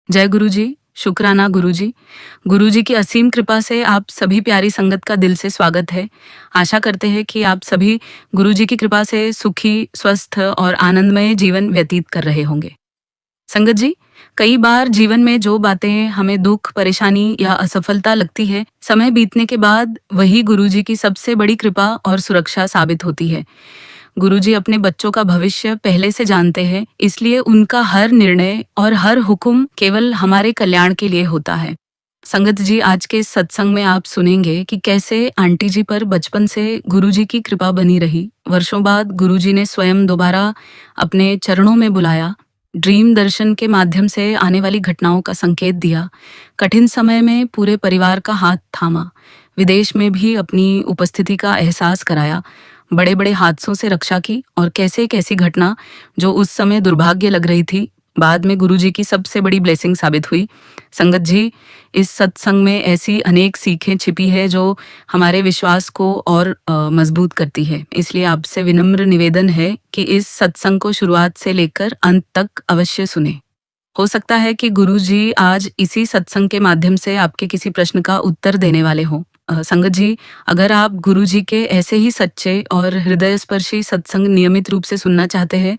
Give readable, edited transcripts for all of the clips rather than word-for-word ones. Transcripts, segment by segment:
जय गुरु जी, शुक्राना गुरु जी। गुरु जी की असीम कृपा से आप सभी प्यारी संगत का दिल से स्वागत है। आशा करते हैं कि आप सभी गुरु जी की कृपा से सुखी, स्वस्थ और आनंदमय जीवन व्यतीत कर रहे होंगे। संगत जी, कई बार जीवन में जो बातें हमें दुख, परेशानी या असफलता लगती है, समय बीतने के बाद वही गुरु जी की सबसे बड़ी कृपा और सुरक्षा साबित होती है। गुरुजी अपने बच्चों का भविष्य पहले से जानते हैं, इसलिए उनका हर निर्णय और हर हुक्म केवल हमारे कल्याण के लिए होता है। संगत जी, आज के इस सत्संग में आप सुनेंगे कि कैसे आंटी जी पर बचपन से गुरुजी की कृपा बनी रही। वर्षों बाद गुरुजी ने स्वयं दोबारा अपने चरणों में बुलाया, ड्रीम दर्शन के माध्यम से आने वाली घटनाओं का संकेत दिया, कठिन समय में पूरे परिवार का हाथ थामा, विदेश में भी अपनी उपस्थिति का एहसास कराया, बड़े बड़े हादसों से रक्षा की और कैसे एक ऐसी घटना जो उस समय दुर्भाग्य लग रही थी, बाद में गुरुजी की सबसे बड़ी ब्लेसिंग साबित हुई। संगत जी, इस सत्संग में ऐसी अनेक सीखें छिपी है जो हमारे विश्वास को और मजबूत करती है। इसलिए आपसे विनम्र निवेदन है कि इस सत्संग को शुरुआत से लेकर अंत तक अवश्य सुने। हो सकता है कि गुरुजी आज इसी सत्संग के माध्यम से आपके किसी प्रश्न का उत्तर देने वाले हों। संगत जी, अगर आप गुरुजी के ऐसे ही सच्चे और हृदयस्पर्शी सत्संग नियमित रूप से सुनना चाहते हैं,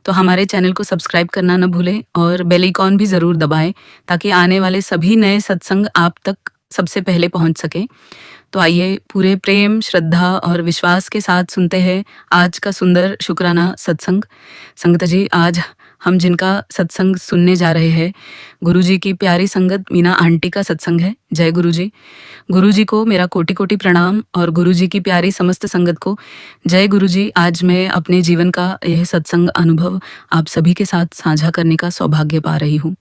तो हमारे चैनल को सब्सक्राइब करना न भूलें और बेल आइकॉन भी ज़रूर दबाएं, ताकि आने वाले सभी नए सत्संग आप तक सबसे पहले पहुंच सके। तो आइए पूरे प्रेम, श्रद्धा और विश्वास के साथ सुनते हैं आज का सुंदर शुक्राना सत्संग। संगत जी, आज हम जिनका सत्संग सुनने जा रहे हैं, गुरुजी की प्यारी संगत मीना आंटी का सत्संग है। जय गुरुजी। गुरुजी को मेरा कोटि कोटि प्रणाम और गुरुजी की प्यारी समस्त संगत को जय गुरुजी। आज मैं अपने जीवन का यह सत्संग अनुभव आप सभी के साथ साझा करने का सौभाग्य पा रही हूँ।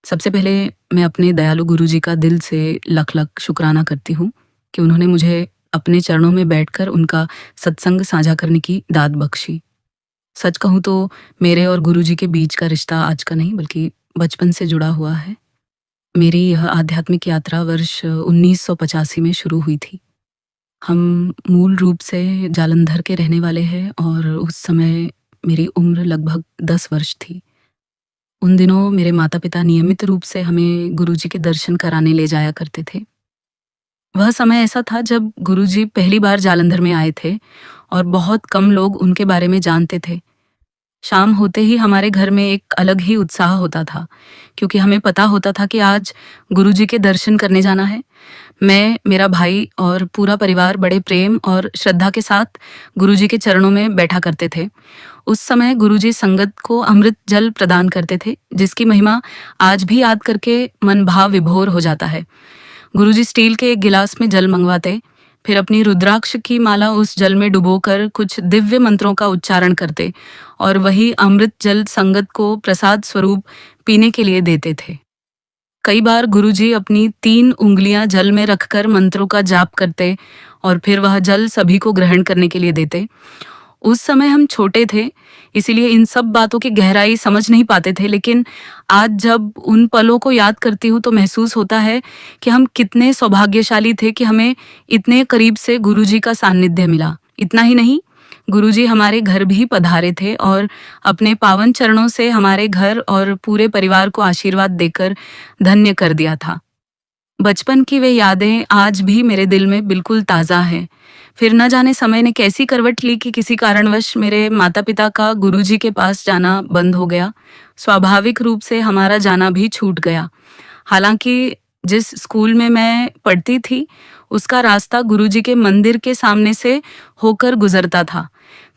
सबसे पहले मैं अपने दयालु गुरुजी का दिल से लख लख शुक्राना करती हूँ कि उन्होंने मुझे अपने चरणों में बैठकर उनका सत्संग साझा करने की दात बख्शी। सच कहूँ तो मेरे और गुरुजी के बीच का रिश्ता आज का नहीं बल्कि बचपन से जुड़ा हुआ है। मेरी यह आध्यात्मिक यात्रा वर्ष 1985 में शुरू हुई थी। हम मूल रूप से जालंधर के रहने वाले हैं और उस समय मेरी उम्र लगभग 10 वर्ष थी। उन दिनों मेरे माता पिता नियमित रूप से हमें गुरुजी के दर्शन कराने ले जाया करते थे। वह समय ऐसा था जब गुरुजी पहली बार जालंधर में आए थे और बहुत कम लोग उनके बारे में जानते थे। शाम होते ही हमारे घर में एक अलग ही उत्साह होता था, क्योंकि हमें पता होता था कि आज गुरुजी के दर्शन करने जाना है। मैं, मेरा भाई और पूरा परिवार बड़े प्रेम और श्रद्धा के साथ गुरुजी के चरणों में बैठा करते थे। उस समय गुरुजी संगत को अमृत जल प्रदान करते थे, जिसकी महिमा आज भी याद करके मन भाव विभोर हो जाता है। गुरुजी स्टील के एक गिलास में जल मंगवाते, फिर अपनी रुद्राक्ष की माला उस जल में डुबोकर कुछ दिव्य मंत्रों का उच्चारण करते और वही अमृत जल संगत को प्रसाद स्वरूप पीने के लिए देते थे। कई बार गुरुजी अपनी 3 उंगलियां जल में रखकर मंत्रों का जाप करते और फिर वह जल सभी को ग्रहण करने के लिए देते। उस समय हम छोटे थे, इसीलिए इन सब बातों की गहराई समझ नहीं पाते थे, लेकिन आज जब उन पलों को याद करती हूँ तो महसूस होता है कि हम कितने सौभाग्यशाली थे कि हमें इतने करीब से गुरुजी का सानिध्य मिला। इतना ही नहीं, गुरुजी हमारे घर भी पधारे थे और अपने पावन चरणों से हमारे घर और पूरे परिवार को आशीर्वाद देकर धन्य कर दिया था। बचपन की वे यादें आज भी मेरे दिल में बिल्कुल ताज़ा हैं। फिर न जाने समय ने कैसी करवट ली कि किसी कारणवश मेरे माता पिता का गुरुजी के पास जाना बंद हो गया। स्वाभाविक रूप से हमारा जाना भी छूट गया। हालांकि जिस स्कूल में मैं पढ़ती थी, उसका रास्ता गुरुजी के मंदिर के सामने से होकर गुजरता था।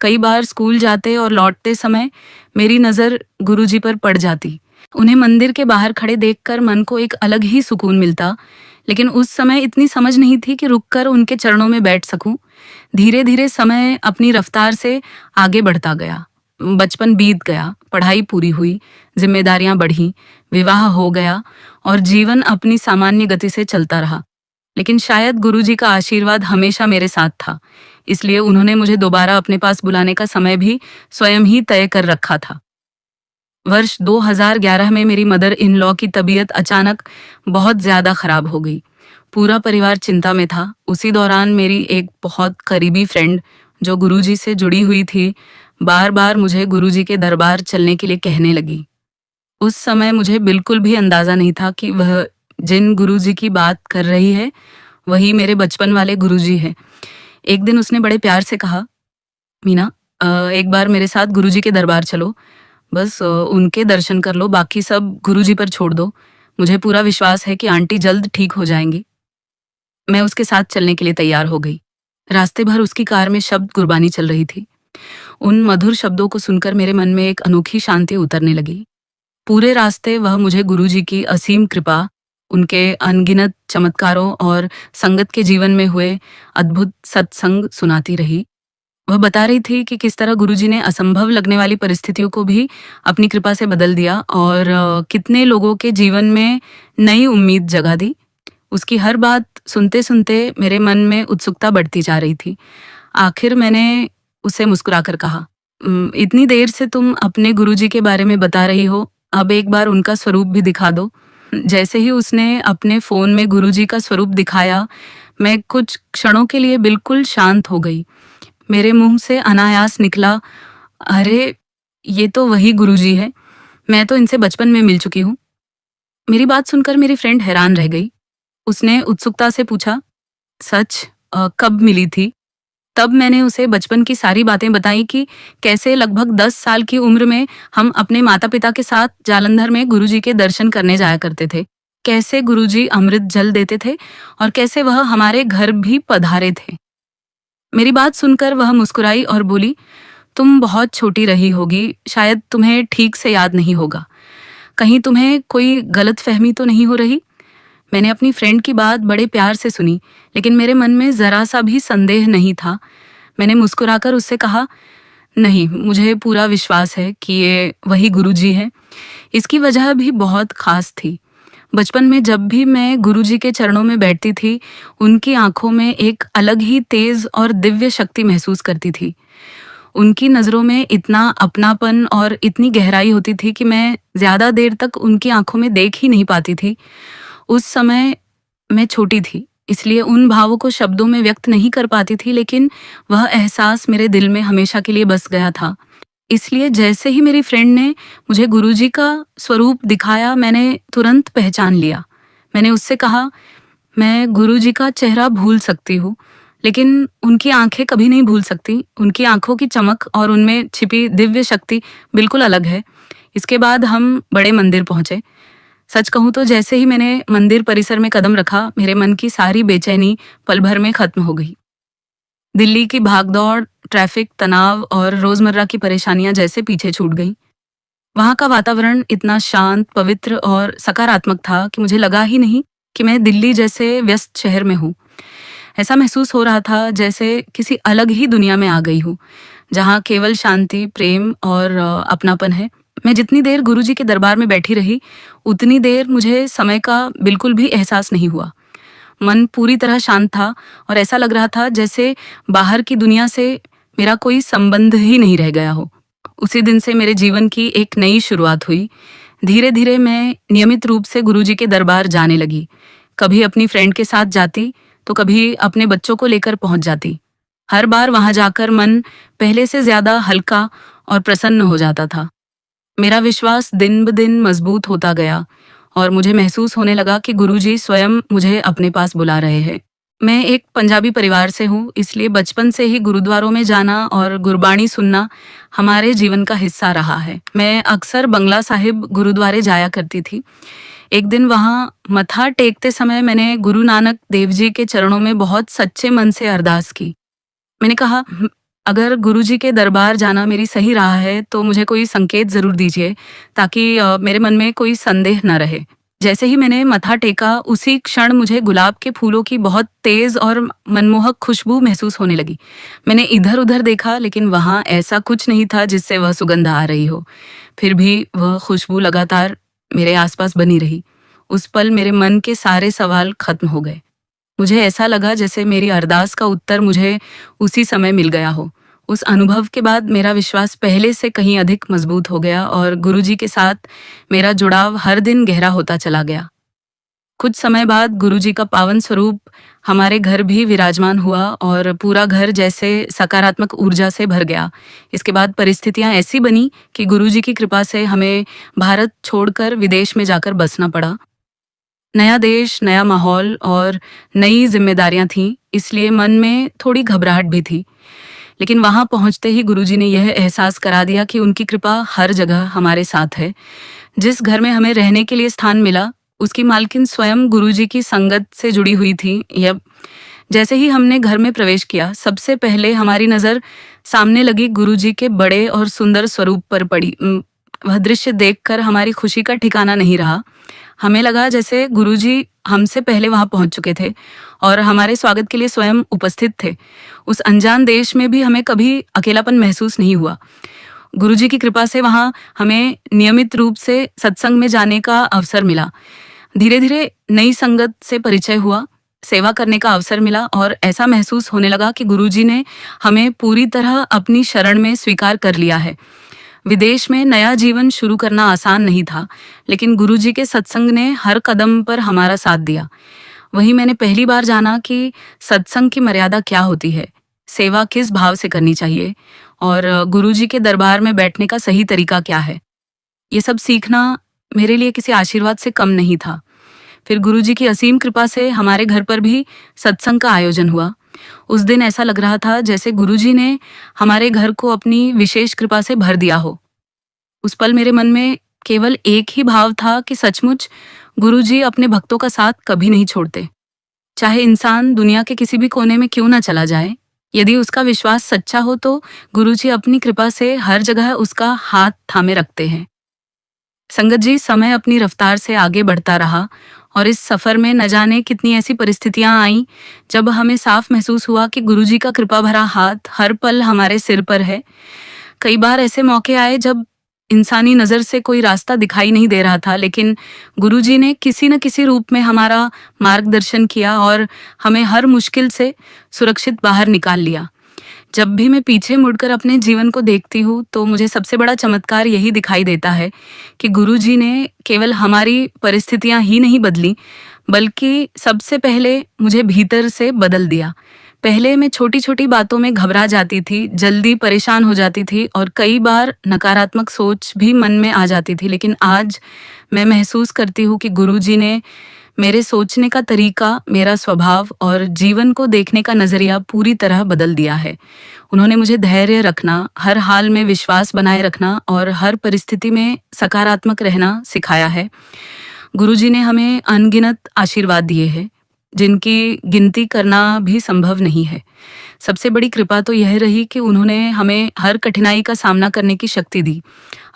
कई बार स्कूल जाते और लौटते समय मेरी नज़र गुरुजी पर पड़ जाती। उन्हें मंदिर के बाहर खड़े देखकर मन को एक अलग ही सुकून मिलता, लेकिन उस समय इतनी समझ नहीं थी कि रुककर उनके चरणों में बैठ सकूं। धीरे धीरे समय अपनी रफ्तार से आगे बढ़ता गया। बचपन बीत गया, पढ़ाई पूरी हुई, जिम्मेदारियां बढ़ीं, विवाह हो गया और जीवन अपनी सामान्य गति से चलता रहा। लेकिन शायद गुरुजी का आशीर्वाद हमेशा मेरे साथ था, इसलिए उन्होंने मुझे दोबारा अपने पास बुलाने का समय भी स्वयं ही तय कर रखा था। वर्ष 2011 में मेरी मदर इन लॉ की तबीयत अचानक बहुत ज़्यादा खराब हो गई। पूरा परिवार चिंता में था। उसी दौरान मेरी एक बहुत करीबी फ्रेंड जो गुरुजी से जुड़ी हुई थी, बार बार मुझे गुरुजी के दरबार चलने के लिए कहने लगी। उस समय मुझे बिल्कुल भी अंदाज़ा नहीं था कि वह जिन गुरुजी की बात कर रही है, वही मेरे बचपन वाले गुरुजी हैं। एक दिन उसने बड़े प्यार से कहा, "मीना, एक बार मेरे साथ गुरुजी के दरबार चलो। बस उनके दर्शन कर लो, बाकी सब गुरुजी पर छोड़ दो। मुझे पूरा विश्वास है कि आंटी जल्द ठीक हो जाएँगी।" मैं उसके साथ चलने के लिए तैयार हो गई। रास्ते भर उसकी कार में शब्द गुरबानी चल रही थी। उन मधुर शब्दों को सुनकर मेरे मन में एक अनोखी शांति उतरने लगी। पूरे रास्ते वह मुझे गुरुजी की असीम कृपा, उनके अनगिनत चमत्कारों और संगत के जीवन में हुए अद्भुत सत्संग सुनाती रही। वह बता रही थी कि किस तरह गुरुजी ने असंभव लगने वाली परिस्थितियों को भी अपनी कृपा से बदल दिया और कितने लोगों के जीवन में नई उम्मीद जगा दी। उसकी हर बात सुनते-सुनते मेरे मन में उत्सुकता बढ़ती जा रही थी। आखिर मैंने उसे मुस्कुराकर कहा, इतनी देर से तुम अपने गुरुजी के बारे में बता रही हो, अब एक बार उनका स्वरूप भी दिखा दो।" जैसे ही उसने अपने फ़ोन में गुरुजी का स्वरूप दिखाया, मैं कुछ क्षणों के लिए बिल्कुल शांत हो गई। मेरे मुँह से अनायास निकला, "अरे! ये तो वही गुरुजी है। मैं तो इनसे बचपन में मिल चुकी हूँ।" मेरी बात सुनकर मेरी फ्रेंड हैरान रह गई। उसने उत्सुकता से पूछा, "सच? कब मिली थी?" तब मैंने उसे बचपन की सारी बातें बताई कि कैसे लगभग 10 साल की उम्र में हम अपने माता-पिता के साथ जालंधर में गुरुजी के दर्शन करने जाया करते थे। कैसे गुरुजी अमृत जल देते थे और कैसे वह हमारे घर भी पधारे थे। मेरी बात सुनकर वह मुस्कुराई और बोली, "तुम बहुत छोटी रही होगी, शायद तुम्हें ठीक से याद नहीं होगा। कहीं तुम्हें कोई गलतफहमी तो नहीं हो रही?" मैंने अपनी फ्रेंड की बात बड़े प्यार से सुनी, लेकिन मेरे मन में ज़रा सा भी संदेह नहीं था। मैंने मुस्कुराकर उससे कहा, "नहीं, मुझे पूरा विश्वास है कि ये वही गुरुजी हैं।" इसकी वजह भी बहुत ख़ास थी। बचपन में जब भी मैं गुरुजी के चरणों में बैठती थी, उनकी आँखों में एक अलग ही तेज़ और दिव्य शक्ति महसूस करती थी। उनकी नज़रों में इतना अपनापन और इतनी गहराई होती थी कि मैं ज़्यादा देर तक उनकी आँखों में देख ही नहीं पाती थी। उस समय मैं छोटी थी, इसलिए उन भावों को शब्दों में व्यक्त नहीं कर पाती थी, लेकिन वह एहसास मेरे दिल में हमेशा के लिए बस गया था। इसलिए जैसे ही मेरी फ्रेंड ने मुझे गुरुजी का स्वरूप दिखाया, मैंने तुरंत पहचान लिया। मैंने उससे कहा, "मैं गुरुजी का चेहरा भूल सकती हूँ, लेकिन उनकी आँखें कभी नहीं भूल सकती। उनकी आँखों की चमक और उनमें छिपी दिव्य शक्ति बिल्कुल अलग है।" इसके बाद हम बड़े मंदिर पहुँचे। सच कहूँ तो जैसे ही मैंने मंदिर परिसर में कदम रखा, मेरे मन की सारी बेचैनी पल भर में खत्म हो गई। दिल्ली की भागदौड़, ट्रैफिक, तनाव और रोजमर्रा की परेशानियां जैसे पीछे छूट गईं। वहाँ का वातावरण इतना शांत, पवित्र और सकारात्मक था कि मुझे लगा ही नहीं कि मैं दिल्ली जैसे व्यस्त शहर में हूँ। ऐसा महसूस हो रहा था जैसे किसी अलग ही दुनिया में आ गई हूँ, जहाँ केवल शांति, प्रेम और अपनापन है। मैं जितनी देर गुरुजी के दरबार में बैठी रही, उतनी देर मुझे समय का बिल्कुल भी एहसास नहीं हुआ। मन पूरी तरह शांत था और ऐसा लग रहा था जैसे बाहर की दुनिया से मेरा कोई संबंध ही नहीं रह गया हो। उसी दिन से मेरे जीवन की एक नई शुरुआत हुई। धीरे-धीरे मैं नियमित रूप से गुरुजी के दरबार जाने लगी। कभी अपनी फ्रेंड के साथ जाती, तो कभी अपने बच्चों को लेकर पहुंच जाती। हर बार वहां जाकर मन पहले से ज्यादा हल्का और प्रसन्न हो जाता था। मेरा विश्वास दिन ब दिन मजबूत होता गया और मुझे महसूस होने लगा कि गुरुजी स्वयं मुझे अपने पास बुला रहे हैं। मैं एक पंजाबी परिवार से हूँ, इसलिए बचपन से ही गुरुद्वारों में जाना और गुरबाणी सुनना हमारे जीवन का हिस्सा रहा है। मैं अक्सर बंगला साहिब गुरुद्वारे जाया करती थी। एक दिन वहाँ मत्था टेकते समय मैंने गुरु नानक देव जी के चरणों में बहुत सच्चे मन से अरदास की। मैंने कहा, अगर गुरुजी के दरबार जाना मेरी सही राह है, तो मुझे कोई संकेत ज़रूर दीजिए, ताकि मेरे मन में कोई संदेह न रहे।" जैसे ही मैंने मत्था टेका, उसी क्षण मुझे गुलाब के फूलों की बहुत तेज़ और मनमोहक खुशबू महसूस होने लगी। मैंने इधर-उधर देखा, लेकिन वहाँ ऐसा कुछ नहीं था जिससे वह सुगंध आ रही हो। फिर भी वह खुशबू लगातार मेरे आसपास बनी रही। उस पल मेरे मन के सारे सवाल खत्म हो गए। मुझे ऐसा लगा जैसे मेरी अरदास का उत्तर मुझे उसी समय मिल गया हो। उस अनुभव के बाद मेरा विश्वास पहले से कहीं अधिक मजबूत हो गया और गुरुजी के साथ मेरा जुड़ाव हर दिन गहरा होता चला गया। कुछ समय बाद गुरुजी का पावन स्वरूप हमारे घर भी विराजमान हुआ और पूरा घर जैसे सकारात्मक ऊर्जा से भर गया। इसके बाद परिस्थितियां ऐसी बनी कि गुरुजी की कृपा से हमें भारत छोड़कर विदेश में जाकर बसना पड़ा। नया देश, नया माहौल और नई जिम्मेदारियां थीं, इसलिए मन में थोड़ी घबराहट भी थी। लेकिन वहां पहुंचते ही गुरुजी ने यह एहसास करा दिया कि उनकी कृपा हर जगह हमारे साथ है। जिस घर में हमें रहने के लिए स्थान मिला, उसकी मालकिन स्वयं गुरुजी की संगत से जुड़ी हुई थी। यह जैसे ही हमने घर में प्रवेश किया, सबसे पहले हमारी नज़र सामने लगी गुरुजी के बड़े और सुंदर स्वरूप पर पड़ी। वह दृश्य देखकर हमारी खुशी का ठिकाना नहीं रहा। हमें लगा जैसे गुरुजी हमसे पहले वहां पहुंच चुके थे और हमारे स्वागत के लिए स्वयं उपस्थित थे। उस अनजान देश में भी हमें कभी अकेलापन महसूस नहीं हुआ। गुरुजी की कृपा से वहां हमें नियमित रूप से सत्संग में जाने का अवसर मिला। धीरे धीरे नई संगत से परिचय हुआ, सेवा करने का अवसर मिला और ऐसा महसूस होने लगा कि गुरुजी ने हमें पूरी तरह अपनी शरण में स्वीकार कर लिया है। विदेश में नया जीवन शुरू करना आसान नहीं था, लेकिन गुरुजी के सत्संग ने हर कदम पर हमारा साथ दिया। वहीं मैंने पहली बार जाना कि सत्संग की मर्यादा क्या होती है, सेवा किस भाव से करनी चाहिए और गुरुजी के दरबार में बैठने का सही तरीका क्या है। ये सब सीखना मेरे लिए किसी आशीर्वाद से कम नहीं था। फिर गुरुजी की असीम कृपा से हमारे घर पर भी सत्संग का आयोजन हुआ। उस दिन ऐसा लग रहा था जैसे गुरुजी ने हमारे घर को अपनी विशेष कृपा से भर दिया हो। उस पल मेरे मन में केवल एक ही भाव था कि सचमुच गुरुजी अपने भक्तों का साथ कभी नहीं छोड़ते। चाहे इंसान दुनिया के किसी भी कोने में क्यों ना चला जाए, यदि उसका विश्वास सच्चा हो तो गुरुजी अपनी कृपा से हर जगह उसका हाथ थामे रखते हैं। संगत जी, समय अपनी रफ्तार से आगे बढ़ता रहा और इस सफर में न जाने कितनी ऐसी परिस्थितियां आईं जब हमें साफ महसूस हुआ कि गुरुजी का कृपा भरा हाथ हर पल हमारे सिर पर है। कई बार ऐसे मौके आए जब इंसानी नज़र से कोई रास्ता दिखाई नहीं दे रहा था, लेकिन गुरुजी ने किसी न किसी रूप में हमारा मार्गदर्शन किया और हमें हर मुश्किल से सुरक्षित बाहर निकाल लिया। जब भी मैं पीछे मुड़कर अपने जीवन को देखती हूँ तो मुझे सबसे बड़ा चमत्कार यही दिखाई देता है कि गुरुजी ने केवल हमारी परिस्थितियां ही नहीं बदली, बल्कि सबसे पहले मुझे भीतर से बदल दिया। पहले मैं छोटी छोटी बातों में घबरा जाती थी, जल्दी परेशान हो जाती थी और कई बार नकारात्मक सोच भी मन में आ जाती थी, लेकिन आज मैं महसूस करती हूँ कि गुरुजी ने मेरे सोचने का तरीका, मेरा स्वभाव और जीवन को देखने का नजरिया पूरी तरह बदल दिया है। उन्होंने मुझे धैर्य रखना, हर हाल में विश्वास बनाए रखना और हर परिस्थिति में सकारात्मक रहना सिखाया है। गुरुजी ने हमें अनगिनत आशीर्वाद दिए हैं, जिनकी गिनती करना भी संभव नहीं है। सबसे बड़ी कृपा तो यह रही कि उन्होंने हमें हर कठिनाई का सामना करने की शक्ति दी।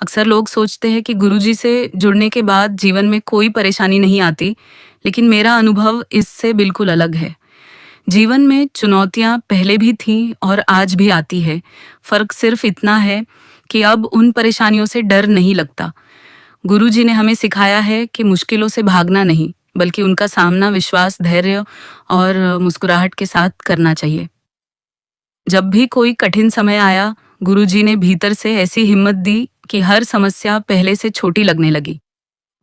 अक्सर लोग सोचते हैं कि गुरुजी से जुड़ने के बाद जीवन में कोई परेशानी नहीं आती, लेकिन मेरा अनुभव इससे बिल्कुल अलग है। जीवन में चुनौतियां पहले भी थीं और आज भी आती है। फर्क सिर्फ इतना है कि अब उन परेशानियों से डर नहीं लगता। गुरुजी ने हमें सिखाया है कि मुश्किलों से भागना नहीं, बल्कि उनका सामना विश्वास, धैर्य और मुस्कुराहट के साथ करना चाहिए। जब भी कोई कठिन समय आया, गुरुजी ने भीतर से ऐसी हिम्मत दी कि हर समस्या पहले से छोटी लगने लगी।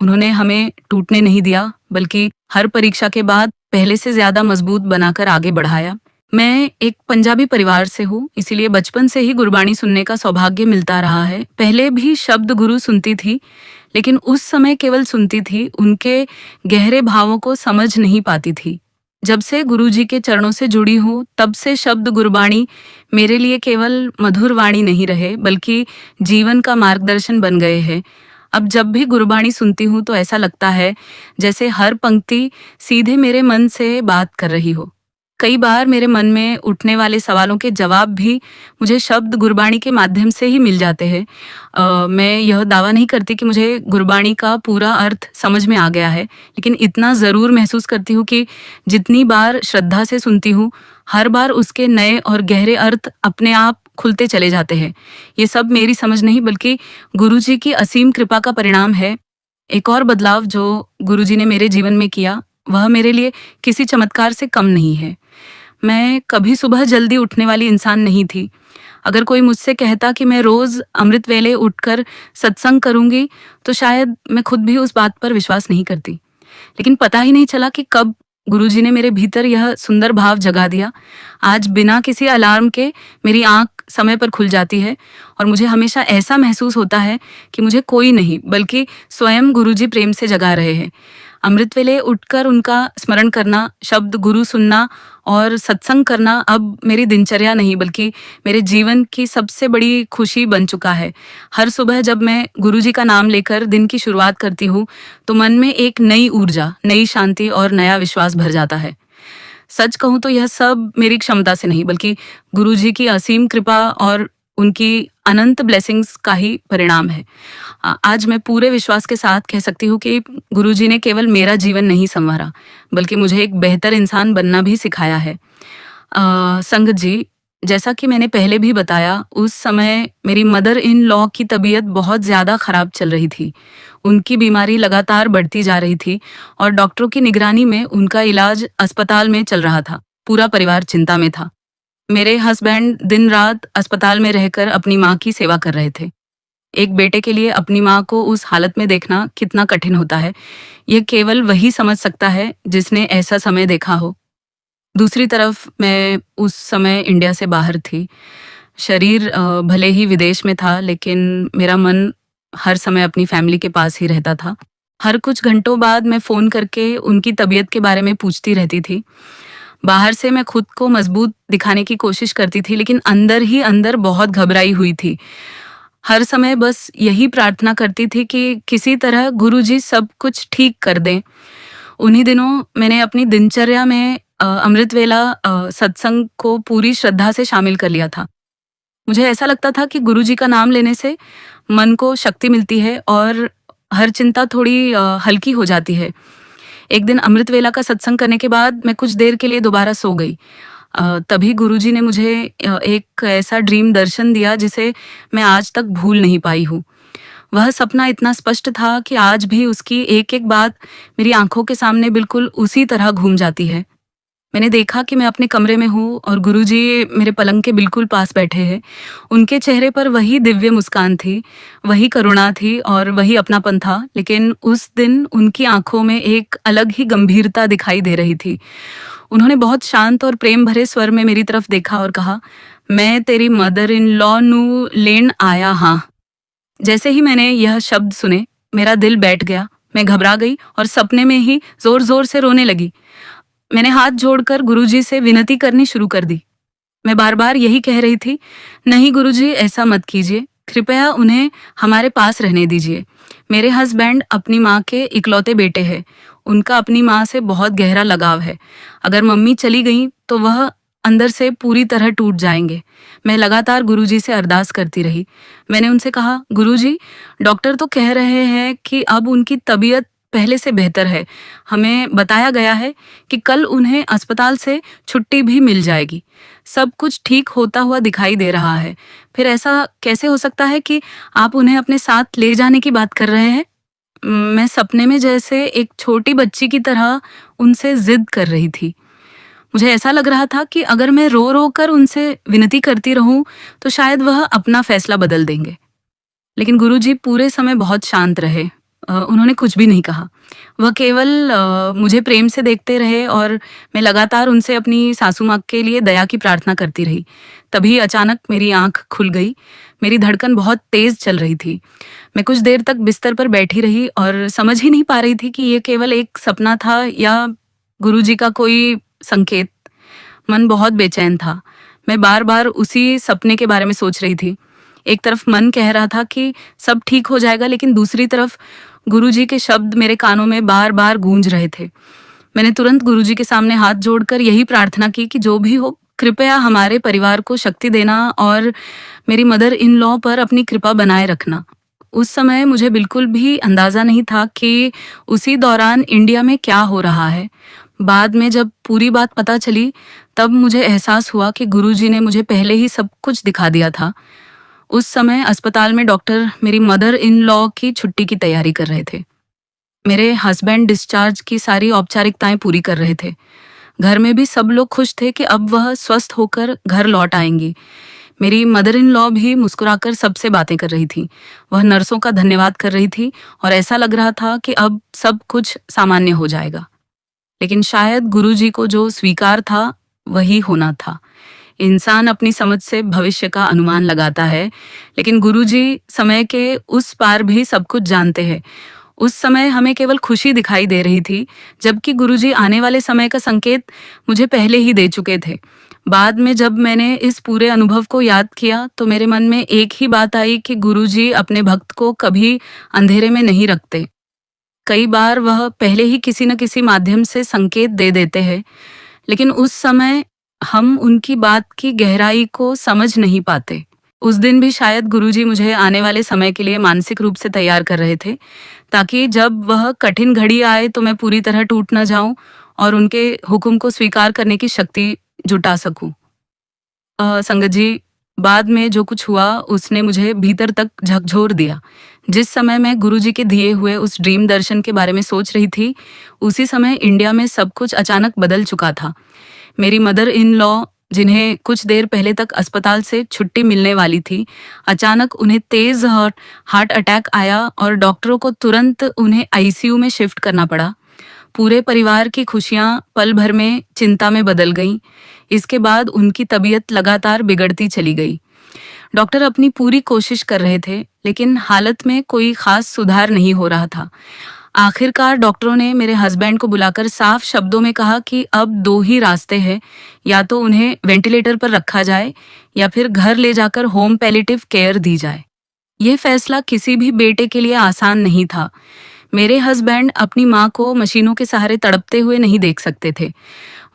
उन्होंने हमें टूटने नहीं दिया, बल्कि हर परीक्षा के बाद पहले से ज्यादा मजबूत बनाकर आगे बढ़ाया। मैं एक पंजाबी परिवार से हूँ, इसीलिए बचपन से ही गुरबाणी सुनने का सौभाग्य मिलता रहा है। पहले भी शब्द गुरु सुनती थी, लेकिन उस समय केवल सुनती थी, उनके गहरे भावों को समझ नहीं पाती थी। जब से गुरुजी के चरणों से जुड़ी हूँ, तब से शब्द गुरबाणी मेरे लिए केवल मधुर वाणी नहीं रहे, बल्कि जीवन का मार्गदर्शन बन गए हैं। अब जब भी गुरबाणी सुनती हूँ तो ऐसा लगता है जैसे हर पंक्ति सीधे मेरे मन से बात कर रही हो। कई बार मेरे मन में उठने वाले सवालों के जवाब भी मुझे शब्द गुरबाणी के माध्यम से ही मिल जाते हैं। मैं यह दावा नहीं करती कि मुझे गुरबाणी का पूरा अर्थ समझ में आ गया है, लेकिन इतना ज़रूर महसूस करती हूँ कि जितनी बार श्रद्धा से सुनती हूँ, हर बार उसके नए और गहरे अर्थ अपने आप खुलते चले जाते हैं। ये सब मेरी समझ नहीं, बल्कि गुरुजी की असीम कृपा का परिणाम है। एक और बदलाव जो गुरुजी ने मेरे जीवन में किया, वह मेरे लिए किसी चमत्कार से कम नहीं है। मैं कभी सुबह जल्दी उठने वाली इंसान नहीं थी। अगर कोई मुझसे कहता कि मैं रोज अमृत वेले उठकर सत्संग करूंगी, तो शायद मैं खुद भी उस बात पर विश्वास नहीं करती। लेकिन पता ही नहीं चला कि कब गुरुजी ने मेरे भीतर यह सुंदर भाव जगा दिया। आज बिना किसी अलार्म के मेरी आँख समय पर खुल जाती है और मुझे हमेशा ऐसा महसूस होता है कि मुझे कोई नहीं बल्कि स्वयं गुरुजी प्रेम से जगा रहे हैं। अमृत वेले उठकर उनका स्मरण करना, शब्द गुरु सुनना और सत्संग करना अब मेरी दिनचर्या नहीं बल्कि मेरे जीवन की सबसे बड़ी खुशी बन चुका है। हर सुबह जब मैं गुरुजी का नाम लेकर दिन की शुरुआत करती हूँ तो मन में एक नई ऊर्जा, नई शांति और नया विश्वास भर जाता है। सच कहूँ तो यह सब मेरी क्षमता से नहीं बल्कि गुरुजी की असीम कृपा और उनकी अनंत ब्लेसिंग्स का ही परिणाम है। आज मैं पूरे विश्वास के साथ कह सकती हूँ कि गुरुजी ने केवल मेरा जीवन नहीं संवारा बल्कि मुझे एक बेहतर इंसान बनना भी सिखाया है। संगत जी, जैसा कि मैंने पहले भी बताया, उस समय मेरी मदर इन लॉ की तबीयत बहुत ज़्यादा ख़राब चल रही थी। उनकी बीमारी लगातार बढ़ती जा रही थी और डॉक्टरों की निगरानी में उनका इलाज अस्पताल में चल रहा था। पूरा परिवार चिंता में था। मेरे हस्बैंड दिन रात अस्पताल में रहकर अपनी माँ की सेवा कर रहे थे। एक बेटे के लिए अपनी माँ को उस हालत में देखना कितना कठिन होता है, यह केवल वही समझ सकता है जिसने ऐसा समय देखा हो। दूसरी तरफ मैं उस समय इंडिया से बाहर थी। शरीर भले ही विदेश में था लेकिन मेरा मन हर समय अपनी फैमिली के पास ही रहता था। हर कुछ घंटों बाद मैं फ़ोन करके उनकी तबीयत के बारे में पूछती रहती थी। बाहर से मैं खुद को मजबूत दिखाने की कोशिश करती थी लेकिन अंदर ही अंदर बहुत घबराई हुई थी। हर समय बस यही प्रार्थना करती थी कि किसी तरह गुरुजी सब कुछ ठीक कर दें। उन्हीं दिनों मैंने अपनी दिनचर्या में अमृत वेला सत्संग को पूरी श्रद्धा से शामिल कर लिया था। मुझे ऐसा लगता था कि गुरुजी का नाम लेने से मन को शक्ति मिलती है और हर चिंता थोड़ी हल्की हो जाती है। एक दिन अमृत वेला का सत्संग करने के बाद मैं कुछ देर के लिए दोबारा सो गई। तभी गुरुजी ने मुझे एक ऐसा ड्रीम दर्शन दिया जिसे मैं आज तक भूल नहीं पाई हूँ। वह सपना इतना स्पष्ट था कि आज भी उसकी एक एक बात मेरी आंखों के सामने बिल्कुल उसी तरह घूम जाती है। मैंने देखा कि मैं अपने कमरे में हूँ और गुरुजी मेरे पलंग के बिल्कुल पास बैठे हैं। उनके चेहरे पर वही दिव्य मुस्कान थी, वही करुणा थी और वही अपनापन था, लेकिन उस दिन उनकी आंखों में एक अलग ही गंभीरता दिखाई दे रही थी। उन्होंने बहुत शांत और प्रेम भरे स्वर में मेरी तरफ देखा और कहा, मैं तेरी मदर इन लॉ नू लेन आया हाँ। जैसे ही मैंने यह शब्द सुने मेरा दिल बैठ गया। मैं घबरा गई और सपने में ही जोर जोर से रोने लगी। मैंने हाथ जोड़कर गुरुजी से विनती करनी शुरू कर दी। मैं बार बार यही कह रही थी, नहीं गुरुजी, ऐसा मत कीजिए, कृपया उन्हें हमारे पास रहने दीजिए। मेरे हस्बैंड अपनी माँ के इकलौते बेटे हैं। उनका अपनी माँ से बहुत गहरा लगाव है। अगर मम्मी चली गई तो वह अंदर से पूरी तरह टूट जाएंगे। मैं लगातार गुरुजी से अरदास करती रही। मैंने उनसे कहा, गुरुजी, डॉक्टर तो कह रहे हैं कि अब उनकी तबीयत पहले से बेहतर है। हमें बताया गया है कि कल उन्हें अस्पताल से छुट्टी भी मिल जाएगी। सब कुछ ठीक होता हुआ दिखाई दे रहा है। फिर ऐसा कैसे हो सकता है कि आप उन्हें अपने साथ ले जाने की बात कर रहे हैं? मैं सपने में जैसे एक छोटी बच्ची की तरह उनसे जिद कर रही थी। मुझे ऐसा लग रहा था कि अगर मैं रो रो कर उनसे विनती करती रहूं तो शायद वह अपना फैसला बदल देंगे। लेकिन गुरुजी पूरे समय बहुत शांत रहे। उन्होंने कुछ भी नहीं कहा। वह केवल मुझे प्रेम से देखते रहे और मैं लगातार उनसे अपनी सासू माँ के लिए दया की प्रार्थना करती रही। तभी अचानक मेरी आंख खुल गई। मेरी धड़कन बहुत तेज चल रही थी। मैं कुछ देर तक बिस्तर पर बैठी रही और समझ ही नहीं पा रही थी कि ये केवल एक सपना था या गुरुजी का कोई संकेत। मन बहुत बेचैन था। मैं बार बार उसी सपने के बारे में सोच रही थी। एक तरफ मन कह रहा था कि सब ठीक हो जाएगा, लेकिन दूसरी तरफ गुरुजी के शब्द मेरे कानों में बार बार गूंज रहे थे। मैंने तुरंत गुरुजी के सामने हाथ जोड़कर यही प्रार्थना की कि जो भी हो, कृपया हमारे परिवार को शक्ति देना और मेरी मदर इन लॉ पर अपनी कृपा बनाए रखना। उस समय मुझे बिल्कुल भी अंदाजा नहीं था कि उसी दौरान इंडिया में क्या हो रहा है। बाद में जब पूरी बात पता चली तब मुझे एहसास हुआ कि गुरुजी ने मुझे पहले ही सब कुछ दिखा दिया था। उस समय अस्पताल में डॉक्टर मेरी मदर इन लॉ की छुट्टी की तैयारी कर रहे थे। मेरे हस्बैंड डिस्चार्ज की सारी औपचारिकताएं पूरी कर रहे थे। घर में भी सब लोग खुश थे कि अब वह स्वस्थ होकर घर लौट आएंगी। मेरी मदर इन लॉ भी मुस्कुराकर सबसे बातें कर रही थी। वह नर्सों का धन्यवाद कर रही थी और ऐसा लग रहा था कि अब सब कुछ सामान्य हो जाएगा। लेकिन शायद गुरुजी को जो स्वीकार था वही होना था। इंसान अपनी समझ से भविष्य का अनुमान लगाता है, लेकिन गुरुजी समय के उस पार भी सब कुछ जानते हैं। उस समय हमें केवल खुशी दिखाई दे रही थी, जबकि गुरुजी आने वाले समय का संकेत मुझे पहले ही दे चुके थे। बाद में जब मैंने इस पूरे अनुभव को याद किया तो मेरे मन में एक ही बात आई कि गुरुजी अपने भक्त को कभी अंधेरे में नहीं रखते। कई बार वह पहले ही किसी न किसी माध्यम से संकेत दे देते हैं, लेकिन उस समय हम उनकी बात की गहराई को समझ नहीं पाते। उस दिन भी शायद गुरुजी मुझे आने वाले समय के लिए मानसिक रूप से तैयार कर रहे थे, ताकि जब वह कठिन घड़ी आए तो मैं पूरी तरह टूट न जाऊं और उनके हुक्म को स्वीकार करने की शक्ति जुटा सकूं। संगत जी, बाद में जो कुछ हुआ उसने मुझे भीतर तक झकझोर दिया। जिस समय मैं गुरुजी के दिए हुए उस ड्रीम दर्शन के बारे में सोच रही थी, उसी समय इंडिया में सब कुछ अचानक बदल चुका था। मेरी मदर इन लॉ, जिन्हें कुछ देर पहले तक अस्पताल से छुट्टी मिलने वाली थी, अचानक उन्हें तेज हार्ट अटैक आया और डॉक्टरों को तुरंत उन्हें आईसीयू में शिफ्ट करना पड़ा। पूरे परिवार की खुशियां पल भर में चिंता में बदल गईं। इसके बाद उनकी तबीयत लगातार बिगड़ती चली गई। डॉक्टर अपनी पूरी कोशिश कर रहे थे, लेकिन हालत में कोई खास सुधार नहीं हो रहा था। आखिरकार डॉक्टरों ने मेरे हस्बैंड को बुलाकर साफ शब्दों में कहा कि अब दो ही रास्ते हैं, या तो उन्हें वेंटिलेटर पर रखा जाए या फिर घर ले जाकर होम पैलिएटिव केयर दी जाए। ये फैसला किसी भी बेटे के लिए आसान नहीं था। मेरे हस्बैंड अपनी माँ को मशीनों के सहारे तड़पते हुए नहीं देख सकते थे।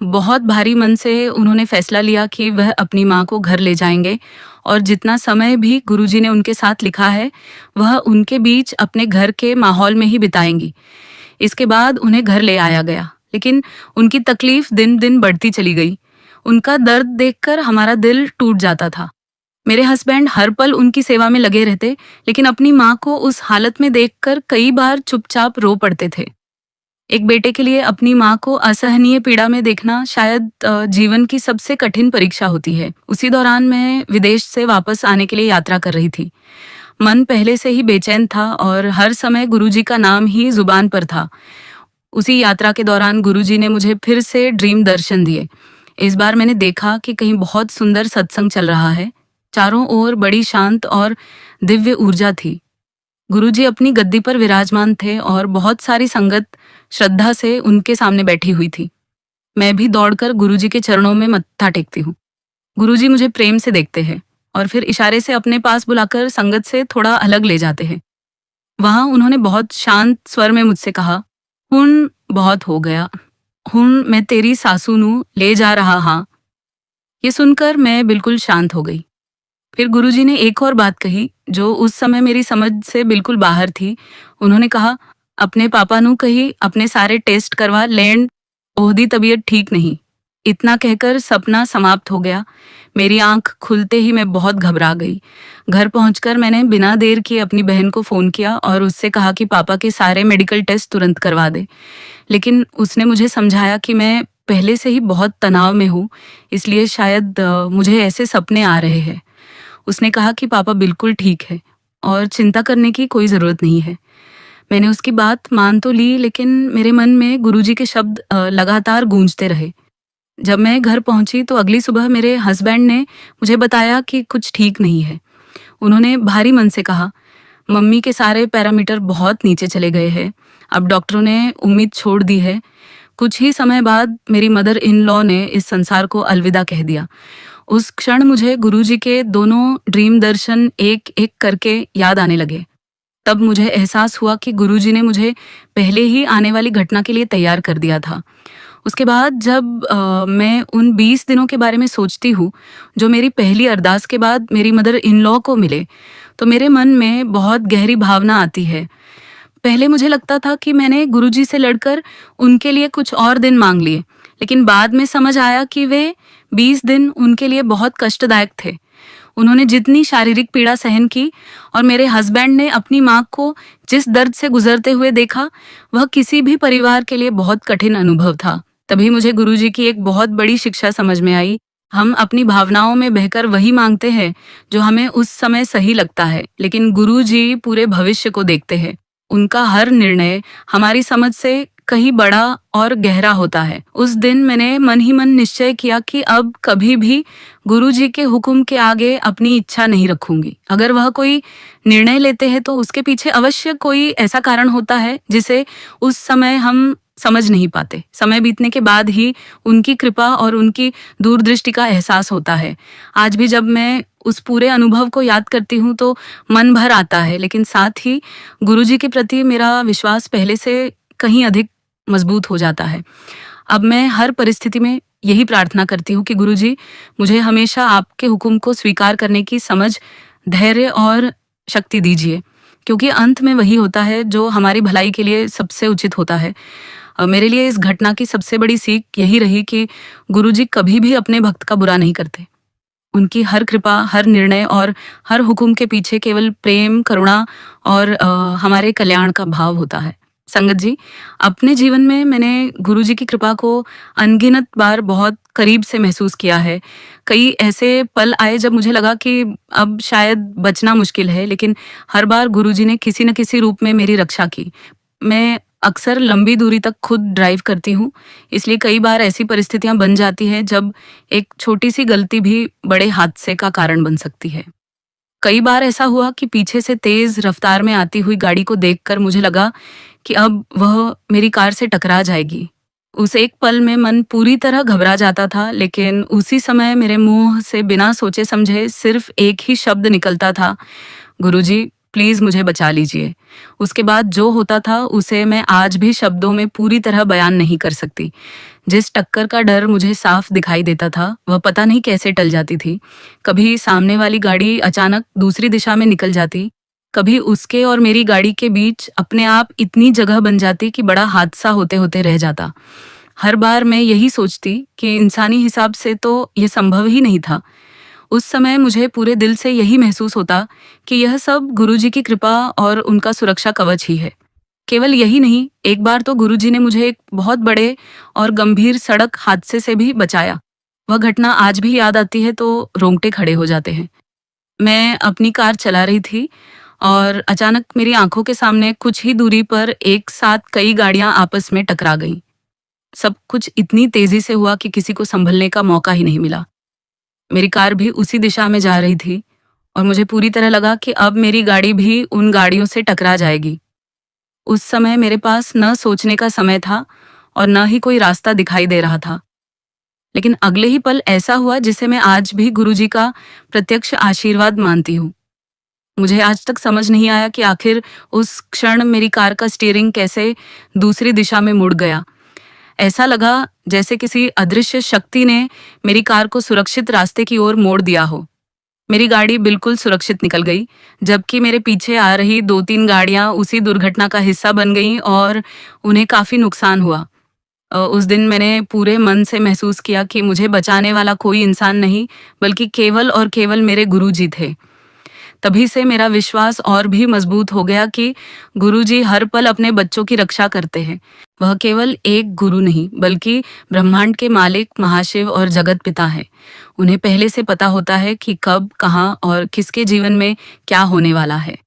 बहुत भारी मन से उन्होंने फैसला लिया कि वह अपनी माँ को घर ले जाएंगे और जितना समय भी गुरुजी ने उनके साथ लिखा है, वह उनके बीच अपने घर के माहौल में ही बिताएंगी। इसके बाद उन्हें घर ले आया गया, लेकिन उनकी तकलीफ दिन दिन बढ़ती चली गई। उनका दर्द देखकर हमारा दिल टूट जाता था। मेरे हस्बैंड हर पल उनकी सेवा में लगे रहते, लेकिन अपनी माँ को उस हालत में देखकर कई बार चुपचाप रो पड़ते थे। एक बेटे के लिए अपनी माँ को असहनीय पीड़ा में देखना शायद जीवन की सबसे कठिन परीक्षा होती है। उसी दौरान मैं विदेश से वापस आने के लिए यात्रा कर रही थी। मन पहले से ही बेचैन था और हर समय गुरुजी का नाम ही जुबान पर था। उसी यात्रा के दौरान गुरुजी ने मुझे फिर से ड्रीम दर्शन दिए। इस बार मैंने देखा कि कहीं बहुत सुंदर सत्संग चल रहा है। चारों ओर बड़ी शांत और दिव्य ऊर्जा थी। गुरुजी अपनी गद्दी पर विराजमान थे और बहुत सारी संगत श्रद्धा से उनके सामने बैठी हुई थी। मैं भी दौड़कर गुरुजी के चरणों में मत्था टेकती हूँ। गुरुजी मुझे प्रेम से देखते हैं और फिर इशारे से अपने पास बुलाकर संगत से थोड़ा अलग ले जाते हैं। वहां उन्होंने बहुत शांत स्वर में मुझसे कहा, हुन बहुत हो गया, हुन मैं तेरी सासू नू ले जा रहा हाँ। ये सुनकर मैं बिल्कुल शांत हो गई। फिर गुरुजी ने एक और बात कही जो उस समय मेरी समझ से बिल्कुल बाहर थी। उन्होंने कहा, अपने पापा नू कही अपने सारे टेस्ट करवा लें, ओहदी तबीयत ठीक नहीं। इतना कहकर सपना समाप्त हो गया। मेरी आंख खुलते ही मैं बहुत घबरा गई। घर पहुंचकर मैंने बिना देर किए अपनी बहन को फोन किया और उससे कहा कि पापा के सारे मेडिकल टेस्ट तुरंत करवा दे। लेकिन उसने मुझे समझाया कि मैं पहले से ही बहुत तनाव में हूँ, इसलिए शायद मुझे ऐसे सपने आ रहे हैं। उसने कहा कि पापा बिल्कुल ठीक है और चिंता करने की कोई ज़रूरत नहीं है। मैंने उसकी बात मान तो ली, लेकिन मेरे मन में गुरुजी के शब्द लगातार गूंजते रहे। जब मैं घर पहुंची तो अगली सुबह मेरे हस्बैंड ने मुझे बताया कि कुछ ठीक नहीं है। उन्होंने भारी मन से कहा, मम्मी के सारे पैरामीटर बहुत नीचे चले गए हैं। अब डॉक्टरों ने उम्मीद छोड़ दी है। कुछ ही समय बाद मेरी मदर इन लॉ ने इस संसार को अलविदा कह दिया। उस क्षण मुझे गुरुजी के दोनों ड्रीम दर्शन एक एक करके याद आने लगे। तब मुझे एहसास हुआ कि गुरुजी ने मुझे पहले ही आने वाली घटना के लिए तैयार कर दिया था। उसके बाद जब मैं उन 20 दिनों के बारे में सोचती हूँ जो मेरी पहली अरदास के बाद मेरी मदर इन लॉ को मिले, तो मेरे मन में बहुत गहरी भावना आती है। पहले मुझे लगता था कि मैंने गुरुजी से लड़कर उनके लिए कुछ और दिन मांग लिए, लेकिन बाद में समझ आया कि वे 20 दिन उनके लिए बहुत कष्टदायक थे। उन्होंने जितनी शारीरिक पीड़ा सहन की और मेरे हस्बैंड ने अपनी माँ को जिस दर्द से गुजरते हुए देखा, वह किसी भी परिवार के लिए बहुत कठिन अनुभव था। तभी मुझे गुरुजी की एक बहुत बड़ी शिक्षा समझ में आई हम अपनी भावनाओं में बहकर वही मांगते हैं जो हमें उस समय सही लगता है, लेकिन गुरु जी पूरे भविष्य को देखते हैं। उनका हर निर्णय हमारी समझ से कहीं बड़ा और गहरा होता है। उस दिन मैंने मन ही मन निश्चय किया कि अब कभी भी गुरु जी के हुक्म के आगे अपनी इच्छा नहीं रखूंगी। अगर वह कोई निर्णय लेते हैं तो उसके पीछे अवश्य कोई ऐसा कारण होता है जिसे उस समय हम समझ नहीं पाते। समय बीतने के बाद ही उनकी कृपा और उनकी दूरदृष्टि का एहसास होता है। आज भी जब मैं उस पूरे अनुभव को याद करती हूँ तो मन भर आता है, लेकिन साथ ही गुरुजी के प्रति मेरा विश्वास पहले से कहीं अधिक मजबूत हो जाता है। अब मैं हर परिस्थिति में यही प्रार्थना करती हूँ कि गुरुजी मुझे हमेशा आपके हुक्म को स्वीकार करने की समझ, धैर्य और शक्ति दीजिए, क्योंकि अंत में वही होता है जो हमारी भलाई के लिए सबसे उचित होता है। मेरे लिए इस घटना की सबसे बड़ी सीख यही रही कि गुरुजी कभी भी अपने भक्त का बुरा नहीं करते। उनकी हर कृपा, हर निर्णय और हर हुक्म के पीछे केवल प्रेम, करुणा और हमारे कल्याण का भाव होता है। संगत जी, अपने जीवन में मैंने गुरुजी की कृपा को अनगिनत बार बहुत करीब से महसूस किया है। कई ऐसे पल आए जब मुझे लगा कि अब शायद बचना मुश्किल है, लेकिन हर बार गुरुजी ने किसी न किसी रूप में मेरी रक्षा की। मैं अक्सर लंबी दूरी तक खुद ड्राइव करती हूँ, इसलिए कई बार ऐसी परिस्थितियां बन जाती हैं जब एक छोटी सी गलती भी बड़े हादसे का कारण बन सकती है। कई बार ऐसा हुआ कि पीछे से तेज रफ्तार में आती हुई गाड़ी को देखकर मुझे लगा कि अब वह मेरी कार से टकरा जाएगी। उस एक पल में मन पूरी तरह घबरा जाता था, लेकिन उसी समय मेरे मुंह से बिना सोचे समझे सिर्फ एक ही शब्द निकलता था, गुरुजी प्लीज मुझे बचा लीजिए। उसके बाद जो होता था उसे मैं आज भी शब्दों में पूरी तरह बयान नहीं कर सकती। जिस टक्कर का डर मुझे साफ दिखाई देता था वह पता नहीं कैसे टल जाती थी। कभी सामने वाली गाड़ी अचानक दूसरी दिशा में निकल जाती, कभी उसके और मेरी गाड़ी के बीच अपने आप इतनी जगह बन जाती कि बड़ा हादसा होते होते रह जाता। हर बार मैं यही सोचती कि इंसानी हिसाब से तो यह संभव ही नहीं था। उस समय मुझे पूरे दिल से यही महसूस होता कि यह सब गुरुजी की कृपा और उनका सुरक्षा कवच ही है। केवल यही नहीं, एक बार तो गुरुजी ने मुझे एक बहुत बड़े और गंभीर सड़क हादसे से भी बचाया। वह घटना आज भी याद आती है तो रोंगटे खड़े हो जाते हैं। मैं अपनी कार चला रही थी और अचानक मेरी आंखों के सामने कुछ ही दूरी पर एक साथ कई गाड़ियां आपस में टकरा गईं। सब कुछ इतनी तेजी से हुआ कि किसी को संभलने का मौका ही नहीं मिला। मेरी कार भी उसी दिशा में जा रही थी और मुझे पूरी तरह लगा कि अब मेरी गाड़ी भी उन गाड़ियों से टकरा जाएगी। उस समय मेरे पास न सोचने का समय था और न ही कोई रास्ता दिखाई दे रहा था। लेकिन अगले ही पल ऐसा हुआ जिसे मैं आज भी गुरुजी का प्रत्यक्ष आशीर्वाद मानती हूँ। मुझे आज तक समझ नहीं आया कि आखिर उस क्षण मेरी कार का स्टीयरिंग कैसे दूसरी दिशा में मुड़ गया। ऐसा लगा जैसे किसी अदृश्य शक्ति ने मेरी कार को सुरक्षित रास्ते की ओर मोड़ दिया हो। मेरी गाड़ी बिल्कुल सुरक्षित निकल गई, जबकि मेरे पीछे आ रही 2-3 गाड़ियां उसी दुर्घटना का हिस्सा बन गईं और उन्हें काफी नुकसान हुआ। उस दिन मैंने पूरे मन से महसूस किया कि मुझे बचाने वाला कोई इंसान नहीं, बल्कि केवल और केवल मेरे गुरुजी थे। तभी से मेरा विश्वास और भी मजबूत हो गया कि गुरुजी हर पल अपने बच्चों की रक्षा करते हैं। वह केवल एक गुरु नहीं, बल्कि ब्रह्मांड के मालिक, महाशिव और जगत पिता है। उन्हें पहले से पता होता है कि कब, कहाँ और किसके जीवन में क्या होने वाला है।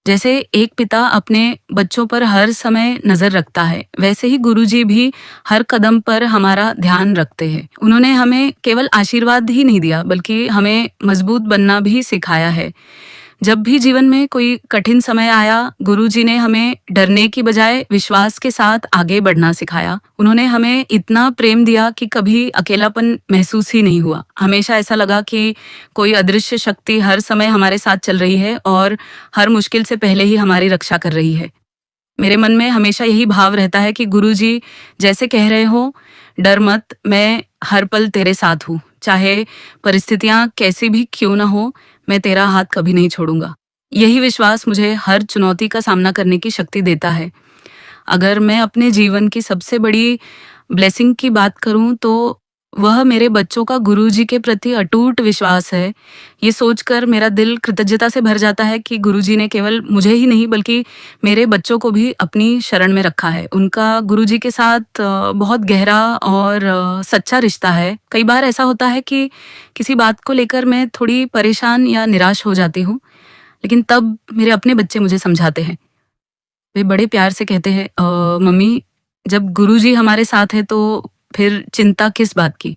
जैसे एक पिता अपने बच्चों पर हर समय नजर रखता है, वैसे ही गुरुजी भी हर कदम पर हमारा ध्यान रखते हैं। उन्होंने हमें केवल आशीर्वाद ही नहीं दिया, बल्कि हमें मजबूत बनना भी सिखाया है। जब भी जीवन में कोई कठिन समय आया, गुरुजी ने हमें डरने की बजाय विश्वास के साथ आगे बढ़ना सिखाया। उन्होंने हमें इतना प्रेम दिया कि कभी अकेलापन महसूस ही नहीं हुआ। हमेशा ऐसा लगा कि कोई अदृश्य शक्ति हर समय हमारे साथ चल रही है और हर मुश्किल से पहले ही हमारी रक्षा कर रही है। मेरे मन में हमेशा यही भाव रहता है कि गुरुजी जैसे कह रहे हो, डर मत, मैं हर पल तेरे साथ हूँ। चाहे परिस्थितियां कैसी भी क्यों ना हो, मैं तेरा हाथ कभी नहीं छोड़ूंगा। यही विश्वास मुझे हर चुनौती का सामना करने की शक्ति देता है। अगर मैं अपने जीवन की सबसे बड़ी ब्लेसिंग की बात करूं तो वह मेरे बच्चों का गुरुजी के प्रति अटूट विश्वास है। ये सोचकर मेरा दिल कृतज्ञता से भर जाता है कि गुरुजी ने केवल मुझे ही नहीं बल्कि मेरे बच्चों को भी अपनी शरण में रखा है। उनका गुरुजी के साथ बहुत गहरा और सच्चा रिश्ता है। कई बार ऐसा होता है कि किसी बात को लेकर मैं थोड़ी परेशान या निराश हो जाती हूँ, लेकिन तब मेरे अपने बच्चे मुझे समझाते हैं। वे बड़े प्यार से कहते हैं, मम्मी, जब गुरुजी हमारे साथ है तो फिर चिंता किस बात की?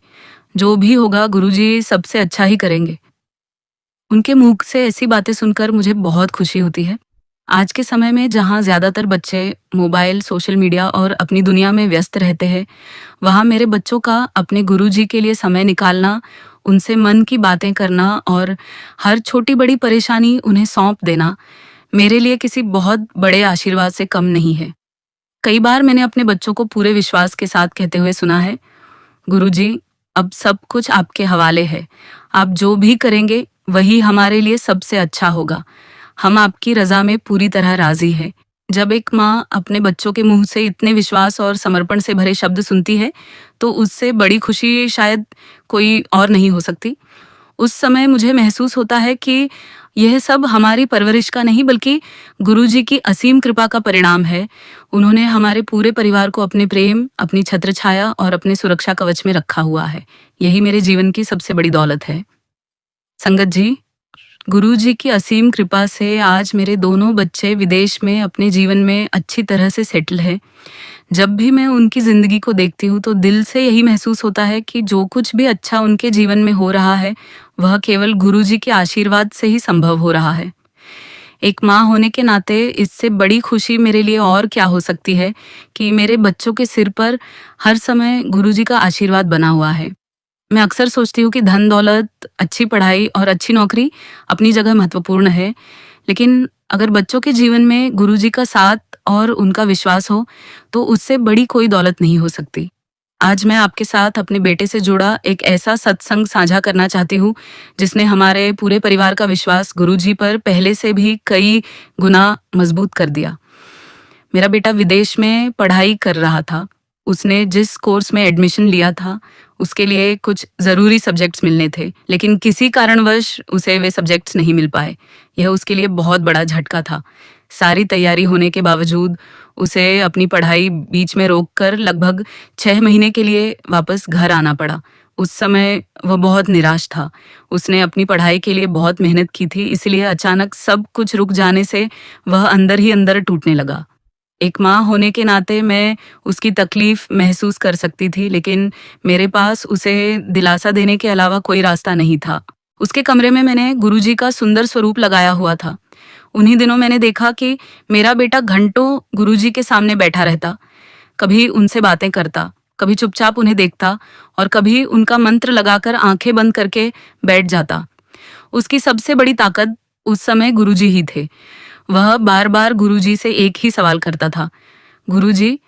जो भी होगा गुरुजी सबसे अच्छा ही करेंगे। उनके मुँह से ऐसी बातें सुनकर मुझे बहुत खुशी होती है। आज के समय में जहाँ ज़्यादातर बच्चे मोबाइल, सोशल मीडिया और अपनी दुनिया में व्यस्त रहते हैं, वहाँ मेरे बच्चों का अपने गुरुजी के लिए समय निकालना, उनसे मन की बातें करना और हर छोटी-बड़ी परेशानी उन्हें सौंप देना, मेरे लिए किसी बहुत बड़े आशीर्वाद से कम नहीं है। कई बार मैंने अपने बच्चों को पूरे विश्वास के साथ कहते हुए सुना है, गुरुजी, अब सब कुछ आपके हवाले है। आप जो भी करेंगे वही हमारे लिए सबसे अच्छा होगा। हम आपकी रजा में पूरी तरह राजी हैं। जब एक माँ अपने बच्चों के मुंह से इतने विश्वास और समर्पण से भरे शब्द सुनती है, तो उससे बड़ी खुशी शायद कोई और नहीं हो सकती। उस समय मुझे महसूस होता है कि यह सब हमारी परवरिश का नहीं बल्कि गुरुजी की असीम कृपा का परिणाम है। उन्होंने हमारे पूरे परिवार को अपने प्रेम, अपनी छत्रछाया और अपने सुरक्षा कवच में रखा हुआ है। यही मेरे जीवन की सबसे बड़ी दौलत है। संगत जी, गुरुजी की असीम कृपा से आज मेरे दोनों बच्चे विदेश में अपने जीवन में अच्छी तरह से सेटल है। जब भी मैं उनकी जिंदगी को देखती हूँ तो दिल से यही महसूस होता है कि जो कुछ भी अच्छा उनके जीवन में हो रहा है, वह केवल गुरुजी के आशीर्वाद से ही संभव हो रहा है। एक माँ होने के नाते इससे बड़ी खुशी मेरे लिए और क्या हो सकती है कि मेरे बच्चों के सिर पर हर समय गुरुजी का आशीर्वाद बना हुआ है। मैं अक्सर सोचती हूँ कि धन दौलत, अच्छी पढ़ाई और अच्छी नौकरी अपनी जगह महत्वपूर्ण है, लेकिन अगर बच्चों के जीवन में गुरुजी का साथ और उनका विश्वास हो, तो उससे बड़ी कोई दौलत नहीं हो सकती। आज मैं आपके साथ अपने बेटे से जुड़ा एक ऐसा सत्संग साझा करना चाहती हूँ, जिसने हमारे पूरे परिवार का विश्वास गुरुजी पर पहले से भी कई गुना मजबूत कर दिया। मेरा बेटा विदेश में पढ़ाई कर रहा था। उसने जिस कोर्स में एडमिशन लिया था, उसके लिए कुछ ज़रूरी सब्जेक्ट्स मिलने थे, लेकिन किसी कारणवश उसे वे सब्जेक्ट्स नहीं मिल पाए। यह उसके लिए बहुत बड़ा झटका था। सारी तैयारी होने के बावजूद उसे अपनी पढ़ाई बीच में रोककर लगभग 6 महीने के लिए वापस घर आना पड़ा। उस समय वह बहुत निराश था। उसने अपनी पढ़ाई के लिए बहुत मेहनत की थी, इसलिए अचानक सब कुछ रुक जाने से वह अंदर ही अंदर टूटने लगा। एक माँ होने के नाते मैं उसकी तकलीफ महसूस कर सकती थी, लेकिन मेरे पास उसे दिलासा देने के अलावा कोई रास्ता नहीं था। उसके कमरे में मैंने गुरुजी का सुंदर स्वरूप लगाया हुआ था। उन्हीं दिनों मैंने देखा कि मेरा बेटा घंटों गुरुजी के सामने बैठा रहता, कभी उनसे बातें करता, कभी चुपचाप उन्हें देखता और कभी उनका मंत्र लगाकर आंखें बंद करके बैठ जाता। उसकी सबसे बड़ी ताकत उस समय गुरुजी ही थे। वह बार बार गुरुजी से एक ही सवाल करता था, गुरुजी,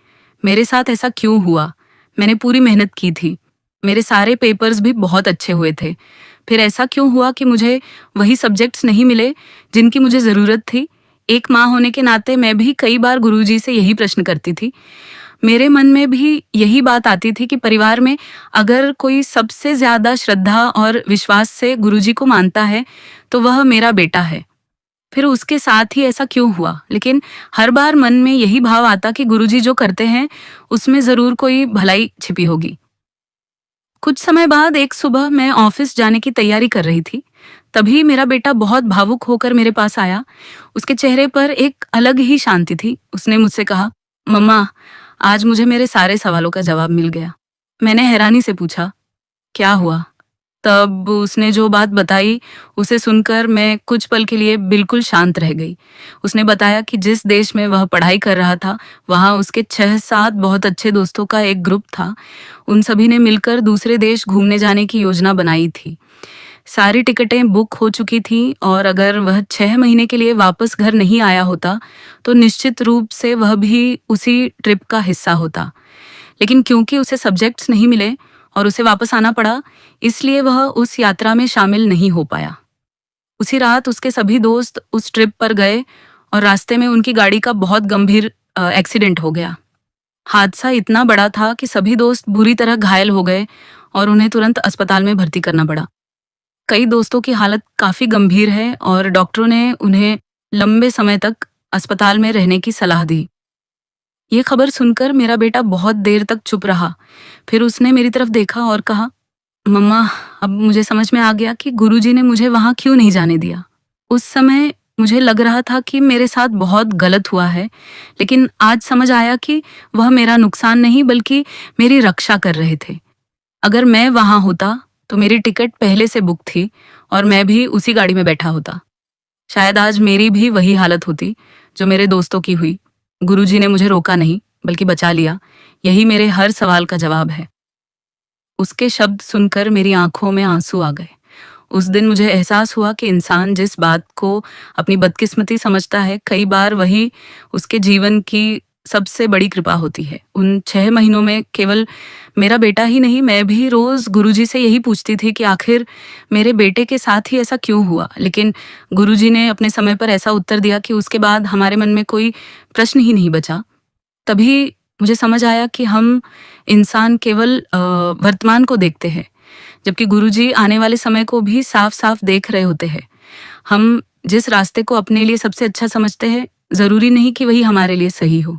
मेरे साथ ऐसा क्यों हुआ? मैंने पूरी मेहनत की थी, मेरे सारे पेपर्स भी बहुत अच्छे हुए थे, फिर ऐसा क्यों हुआ कि मुझे वही सब्जेक्ट्स नहीं मिले जिनकी मुझे ज़रूरत थी? एक माँ होने के नाते मैं भी कई बार गुरुजी से यही प्रश्न करती थी। मेरे मन में भी यही बात आती थी कि परिवार में अगर कोई सबसे ज़्यादा श्रद्धा और विश्वास से गुरुजी को मानता है, तो वह मेरा बेटा है। फिर उसके साथ ही ऐसा क्यों हुआ? लेकिन हर बार मन में यही भाव आता कि गुरुजी जो करते हैं, उसमें ज़रूर कोई भलाई छिपी होगी। कुछ समय बाद एक सुबह मैं ऑफिस जाने की तैयारी कर रही थी। तभी मेरा बेटा बहुत भावुक होकर मेरे पास आया। उसके चेहरे पर एक अलग ही शांति थी। उसने मुझसे कहा, मम्मा, आज मुझे मेरे सारे सवालों का जवाब मिल गया। मैंने हैरानी से पूछा, क्या हुआ? तब उसने जो बात बताई, उसे सुनकर मैं कुछ पल के लिए बिल्कुल शांत रह गई। उसने बताया कि जिस देश में वह पढ़ाई कर रहा था, वहाँ उसके 6-7 बहुत अच्छे दोस्तों का एक ग्रुप था। उन सभी ने मिलकर दूसरे देश घूमने जाने की योजना बनाई थी। सारी टिकटें बुक हो चुकी थीं और अगर वह 6 महीने के लिए वापस घर नहीं आया होता, तो निश्चित रूप से वह भी उसी ट्रिप का हिस्सा होता। लेकिन क्योंकि उसे सब्जेक्ट्स नहीं मिले और उसे वापस आना पड़ा, इसलिए वह उस यात्रा में शामिल नहीं हो पाया। उसी रात उसके सभी दोस्त उस ट्रिप पर गए और रास्ते में उनकी गाड़ी का बहुत गंभीर एक्सीडेंट हो गया। हादसा इतना बड़ा था कि सभी दोस्त बुरी तरह घायल हो गए और उन्हें तुरंत अस्पताल में भर्ती करना पड़ा। कई दोस्तों की हालत काफ़ी गंभीर है और डॉक्टरों ने उन्हें लंबे समय तक अस्पताल में रहने की सलाह दी। ये खबर सुनकर मेरा बेटा बहुत देर तक चुप रहा। फिर उसने मेरी तरफ देखा और कहा, मम्मा, अब मुझे समझ में आ गया कि गुरुजी ने मुझे वहाँ क्यों नहीं जाने दिया। उस समय मुझे लग रहा था कि मेरे साथ बहुत गलत हुआ है, लेकिन आज समझ आया कि वह मेरा नुकसान नहीं बल्कि मेरी रक्षा कर रहे थे। अगर मैं वहाँ होता तो मेरी टिकट पहले से बुक थी और मैं भी उसी गाड़ी में बैठा होता। शायद आज मेरी भी वही हालत होती जो मेरे दोस्तों की हुई। गुरुजी ने मुझे रोका नहीं बल्कि बचा लिया। यही मेरे हर सवाल का जवाब है। उसके शब्द सुनकर मेरी आंखों में आंसू आ गए। उस दिन मुझे एहसास हुआ कि इंसान जिस बात को अपनी बदकिस्मती समझता है, कई बार वही उसके जीवन की सबसे बड़ी कृपा होती है। उन 6 महीनों में केवल मेरा बेटा ही नहीं, मैं भी रोज गुरुजी से यही पूछती थी कि आखिर मेरे बेटे के साथ ही ऐसा क्यों हुआ। लेकिन गुरुजी ने अपने समय पर ऐसा उत्तर दिया कि उसके बाद हमारे मन में कोई प्रश्न ही नहीं बचा। तभी मुझे समझ आया कि हम इंसान केवल वर्तमान को देखते हैं, जबकि गुरुजी आने वाले समय को भी साफ साफ देख रहे होते हैं। हम जिस रास्ते को अपने लिए सबसे अच्छा समझते हैं, जरूरी नहीं कि वही हमारे लिए सही हो।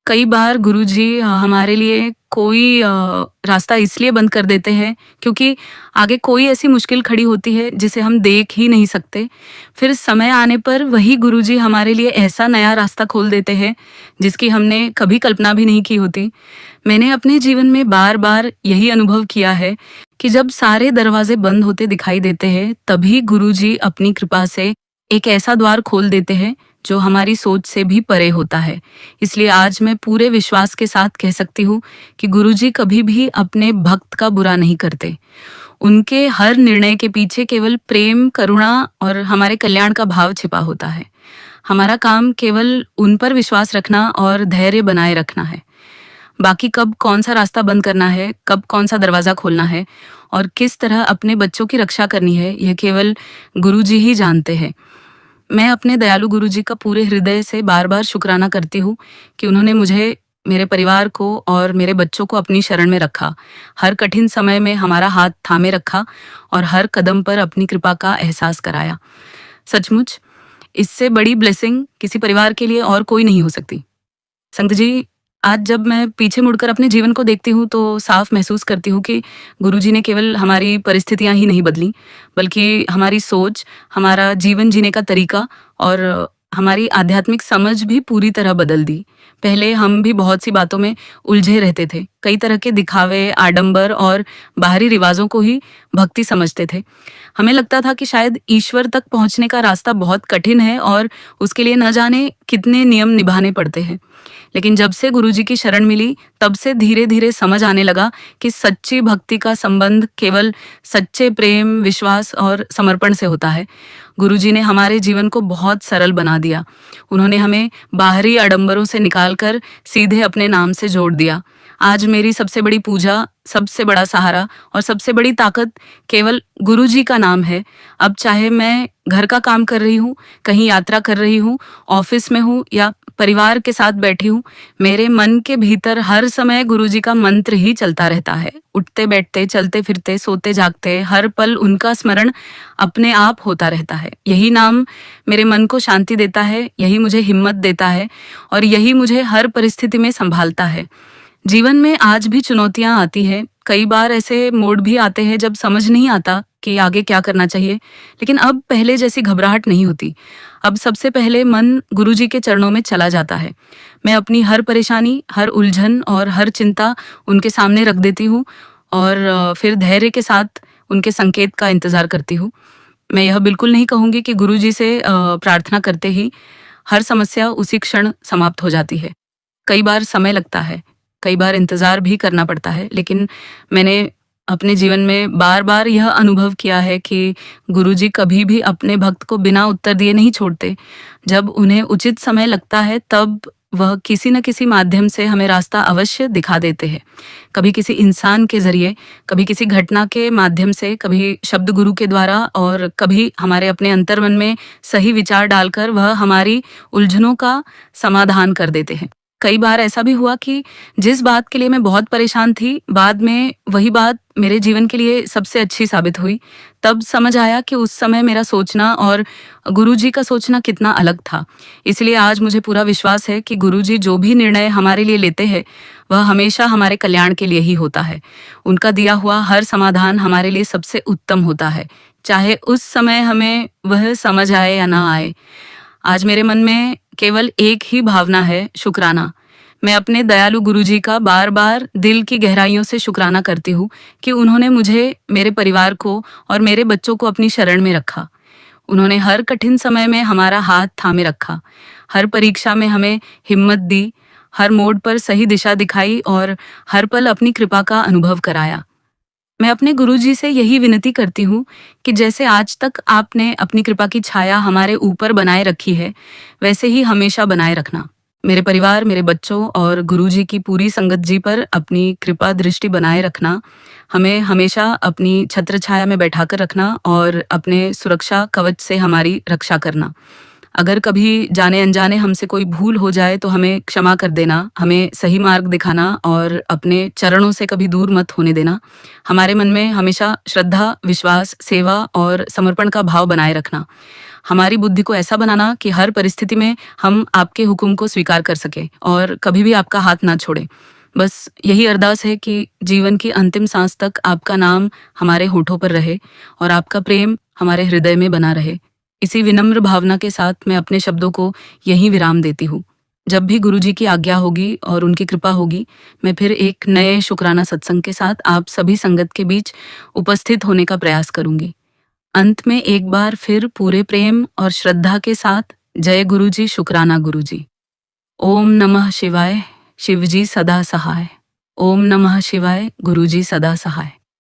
कई बार गुरुजी हमारे लिए कोई रास्ता इसलिए बंद कर देते हैं क्योंकि आगे कोई ऐसी मुश्किल खड़ी होती है जिसे हम देख ही नहीं सकते। फिर समय आने पर वही गुरुजी हमारे लिए ऐसा नया रास्ता खोल देते हैं जिसकी हमने कभी कल्पना भी नहीं की होती। मैंने अपने जीवन में बार बार यही अनुभव किया है कि जब सारे दरवाजे बंद होते दिखाई देते हैं, तभी गुरुजी अपनी कृपा से एक ऐसा द्वार खोल देते हैं जो हमारी सोच से भी परे होता है। इसलिए आज मैं पूरे विश्वास के साथ कह सकती हूँ कि गुरुजी कभी भी अपने भक्त का बुरा नहीं करते। उनके हर निर्णय के पीछे केवल प्रेम, करुणा और हमारे कल्याण का भाव छिपा होता है। हमारा काम केवल उन पर विश्वास रखना और धैर्य बनाए रखना है। बाकी कब कौन सा रास्ता बंद करना है, कब कौन सा दरवाजा खोलना है और किस तरह अपने बच्चों की रक्षा करनी है, यह केवल गुरुजी ही जानते हैं। मैं अपने दयालु गुरुजी का पूरे हृदय से बार बार शुक्राना करती हूँ कि उन्होंने मुझे, मेरे परिवार को और मेरे बच्चों को अपनी शरण में रखा, हर कठिन समय में हमारा हाथ थामे रखा और हर कदम पर अपनी कृपा का एहसास कराया। सचमुच इससे बड़ी ब्लेसिंग किसी परिवार के लिए और कोई नहीं हो सकती। संत जी, आज जब मैं पीछे मुड़कर अपने जीवन को देखती हूँ तो साफ महसूस करती हूँ कि गुरुजी ने केवल हमारी परिस्थितियाँ ही नहीं बदली, बल्कि हमारी सोच, हमारा जीवन जीने का तरीका और हमारी आध्यात्मिक समझ भी पूरी तरह बदल दी। पहले हम भी बहुत सी बातों में उलझे रहते थे, कई तरह के दिखावे, आडंबर और बाहरी रिवाजों को ही भक्ति समझते थे। हमें लगता था कि शायद ईश्वर तक पहुंचने का रास्ता बहुत कठिन है और उसके लिए न जाने कितने नियम निभाने पड़ते हैं। लेकिन जब से गुरुजी की शरण मिली, तब से धीरे धीरे समझ आने लगा कि सच्ची भक्ति का संबंध केवल सच्चे प्रेम, विश्वास और समर्पण से होता है। गुरुजी ने हमारे जीवन को बहुत सरल बना दिया। उन्होंने हमें बाहरी आडंबरों से निकालकर सीधे अपने नाम से जोड़ दिया। आज मेरी सबसे बड़ी पूजा, सबसे बड़ा सहारा और सबसे बड़ी ताकत केवल गुरुजी का नाम है। अब चाहे मैं घर का काम कर रही हूँ, कहीं यात्रा कर रही हूँ, ऑफिस में हूँ या परिवार के साथ बैठी हूँ, मेरे मन के भीतर हर समय गुरुजी का मंत्र ही चलता रहता है। उठते बैठते, चलते फिरते, सोते जागते, हर पल उनका स्मरण अपने आप होता रहता है। यही नाम मेरे मन को शांति देता है, यही मुझे हिम्मत देता है और यही मुझे हर परिस्थिति में संभालता है। जीवन में आज भी चुनौतियां आती हैं। कई बार ऐसे मोड़ भी आते हैं जब समझ नहीं आता कि आगे क्या करना चाहिए, लेकिन अब पहले जैसी घबराहट नहीं होती। अब सबसे पहले मन गुरुजी के चरणों में चला जाता है। मैं अपनी हर परेशानी, हर उलझन और हर चिंता उनके सामने रख देती हूँ और फिर धैर्य के साथ उनके संकेत का इंतजार करती हूँ। मैं यह बिल्कुल नहीं कहूँगी कि गुरुजी से प्रार्थना करते ही हर समस्या उसी क्षण समाप्त हो जाती है। कई बार समय लगता है, कई बार इंतजार भी करना पड़ता है, लेकिन मैंने अपने जीवन में बार बार यह अनुभव किया है कि गुरुजी कभी भी अपने भक्त को बिना उत्तर दिए नहीं छोड़ते। जब उन्हें उचित समय लगता है, तब वह किसी न किसी माध्यम से हमें रास्ता अवश्य दिखा देते हैं। कभी किसी इंसान के जरिए, कभी किसी घटना के माध्यम से, कभी शब्द गुरु के द्वारा और कभी हमारे अपने अंतर्मन में सही विचार डालकर वह हमारी उलझनों का समाधान कर देते हैं। कई बार ऐसा भी हुआ कि जिस बात के लिए मैं बहुत परेशान थी, बाद में वही बात मेरे जीवन के लिए सबसे अच्छी साबित हुई। तब समझ आया कि उस समय मेरा सोचना और गुरुजी का सोचना कितना अलग था। इसलिए आज मुझे पूरा विश्वास है कि गुरुजी जो भी निर्णय हमारे लिए लेते हैं, वह हमेशा हमारे कल्याण के लिए ही होता है। उनका दिया हुआ हर समाधान हमारे लिए सबसे उत्तम होता है, चाहे उस समय हमें वह समझ आए या ना आए। आज मेरे मन में केवल एक ही भावना है, शुक्राना। मैं अपने दयालु गुरुजी का बार बार दिल की गहराइयों से शुक्राना करती हूँ कि उन्होंने मुझे, मेरे परिवार को और मेरे बच्चों को अपनी शरण में रखा। उन्होंने हर कठिन समय में हमारा हाथ थामे रखा, हर परीक्षा में हमें हिम्मत दी, हर मोड़ पर सही दिशा दिखाई और हर पल अपनी कृपा का अनुभव कराया। मैं अपने गुरुजी से यही विनती करती हूँ कि जैसे आज तक आपने अपनी कृपा की छाया हमारे ऊपर बनाए रखी है, वैसे ही हमेशा बनाए रखना। मेरे परिवार, मेरे बच्चों और गुरुजी की पूरी संगत जी पर अपनी कृपा दृष्टि बनाए रखना। हमें हमेशा अपनी छत्र छाया में बैठाकर रखना और अपने सुरक्षा कवच से हमारी रक्षा करना। अगर कभी जाने अनजाने हमसे कोई भूल हो जाए तो हमें क्षमा कर देना, हमें सही मार्ग दिखाना और अपने चरणों से कभी दूर मत होने देना। हमारे मन में हमेशा श्रद्धा, विश्वास, सेवा और समर्पण का भाव बनाए रखना। हमारी बुद्धि को ऐसा बनाना कि हर परिस्थिति में हम आपके हुक्म को स्वीकार कर सके और कभी भी आपका हाथ ना छोड़े। बस यही अरदास है कि जीवन की अंतिम सांस तक आपका नाम हमारे होठों पर रहे और आपका प्रेम हमारे हृदय में बना रहे। इसी विनम्र भावना के साथ मैं अपने शब्दों को यहीं विराम देती हूँ। जब भी गुरुजी की आज्ञा होगी और उनकी कृपा होगी, मैं फिर एक नए शुक्राना सत्संग के साथ आप सभी संगत के बीच उपस्थित होने का प्रयास करूंगी। अंत में एक बार फिर पूरे प्रेम और श्रद्धा के साथ जय गुरुजी, शुक्राना गुरुजी। ओम नमः शिवाय, शिवजी सदा सहाय। ओम नमः शिवाय, गुरुजी सदा सहाय।